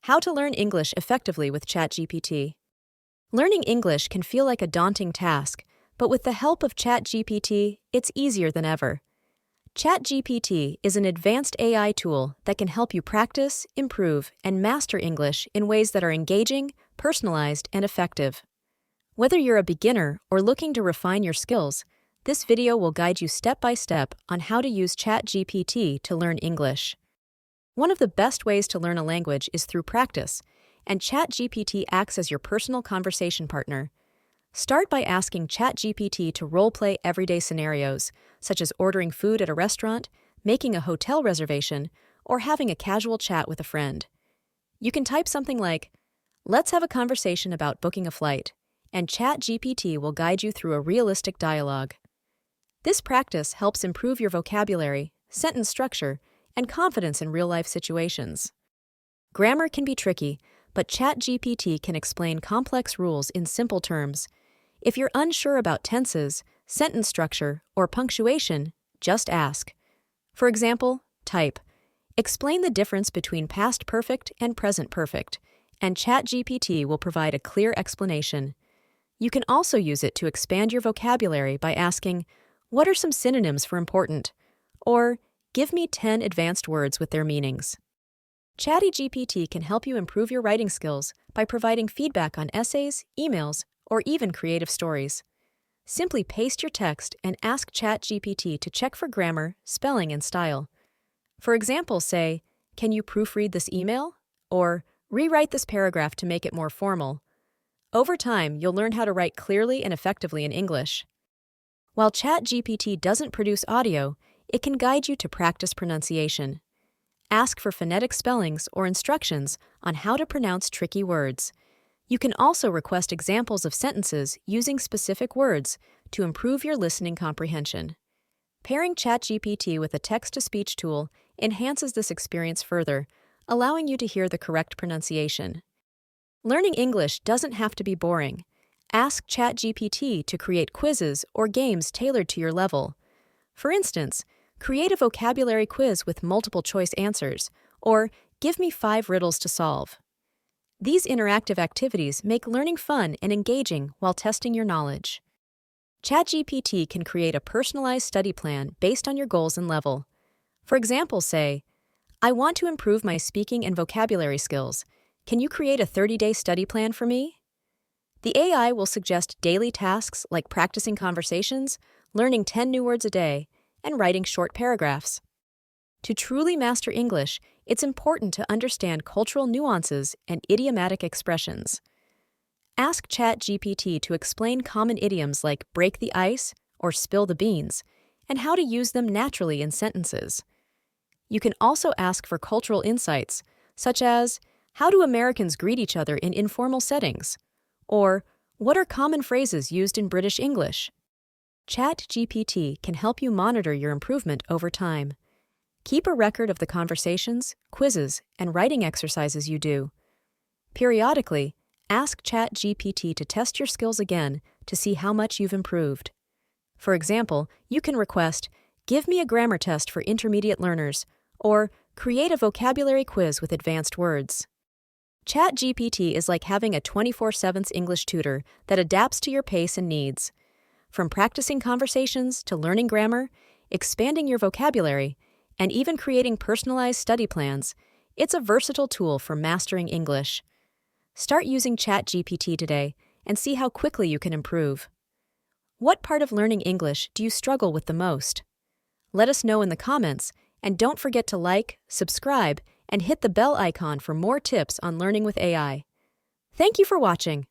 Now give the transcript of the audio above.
How to learn English effectively with ChatGPT. Learning English can feel like a daunting task, but with the help of ChatGPT, it's easier than ever. ChatGPT is an advanced AI tool that can help you practice, improve, and master English in ways that are engaging, personalized, and effective. Whether you're a beginner or looking to refine your skills, this video will guide you step by step on how to use ChatGPT to learn English. One of the best ways to learn a language is through practice, and ChatGPT acts as your personal conversation partner. Start by asking ChatGPT to role-play everyday scenarios, such as ordering food at a restaurant, making a hotel reservation, or having a casual chat with a friend. You can type something like, "Let's have a conversation about booking a flight," and ChatGPT will guide you through a realistic dialogue. This practice helps improve your vocabulary, sentence structure, and confidence in real-life situations. Grammar can be tricky, but ChatGPT can explain complex rules in simple terms. If you're unsure about tenses, sentence structure, or punctuation, just ask. For example, type, "Explain the difference between past perfect and present perfect," and ChatGPT will provide a clear explanation. You can also use it to expand your vocabulary by asking, "What are some synonyms for important?" or "Give me 10 advanced words with their meanings." ChatGPT can help you improve your writing skills by providing feedback on essays, emails, or even creative stories. Simply paste your text and ask ChatGPT to check for grammar, spelling, and style. For example, say, "Can you proofread this email?" or "Rewrite this paragraph to make it more formal." Over time, you'll learn how to write clearly and effectively in English. While ChatGPT doesn't produce audio, it can guide you to practice pronunciation. Ask for phonetic spellings or instructions on how to pronounce tricky words. You can also request examples of sentences using specific words to improve your listening comprehension. Pairing ChatGPT with a text-to-speech tool enhances this experience further, allowing you to hear the correct pronunciation. Learning English doesn't have to be boring. Ask ChatGPT to create quizzes or games tailored to your level. For instance, create a vocabulary quiz with multiple choice answers, or "Give me 5 riddles to solve." These interactive activities make learning fun and engaging while testing your knowledge. ChatGPT can create a personalized study plan based on your goals and level. For example, say, "I want to improve my speaking and vocabulary skills. Can you create a 30-day study plan for me?" The AI will suggest daily tasks like practicing conversations, learning 10 new words a day, and writing short paragraphs. To truly master English, it's important to understand cultural nuances and idiomatic expressions. Ask ChatGPT to explain common idioms like "break the ice" or "spill the beans," and how to use them naturally in sentences. You can also ask for cultural insights, such as, "How do Americans greet each other in informal settings?" or "What are common phrases used in British English?" ChatGPT can help you monitor your improvement over time. Keep a record of the conversations, quizzes, and writing exercises you do. Periodically, ask ChatGPT to test your skills again to see how much you've improved. For example, you can request, "Give me a grammar test for intermediate learners," or "Create a vocabulary quiz with advanced words." ChatGPT is like having a 24/7 English tutor that adapts to your pace and needs. From practicing conversations to learning grammar, expanding your vocabulary, and even creating personalized study plans, it's a versatile tool for mastering English. Start using ChatGPT today and see how quickly you can improve. What part of learning English do you struggle with the most? Let us know in the comments, and don't forget to like, subscribe, and hit the bell icon for more tips on learning with AI. Thank you for watching.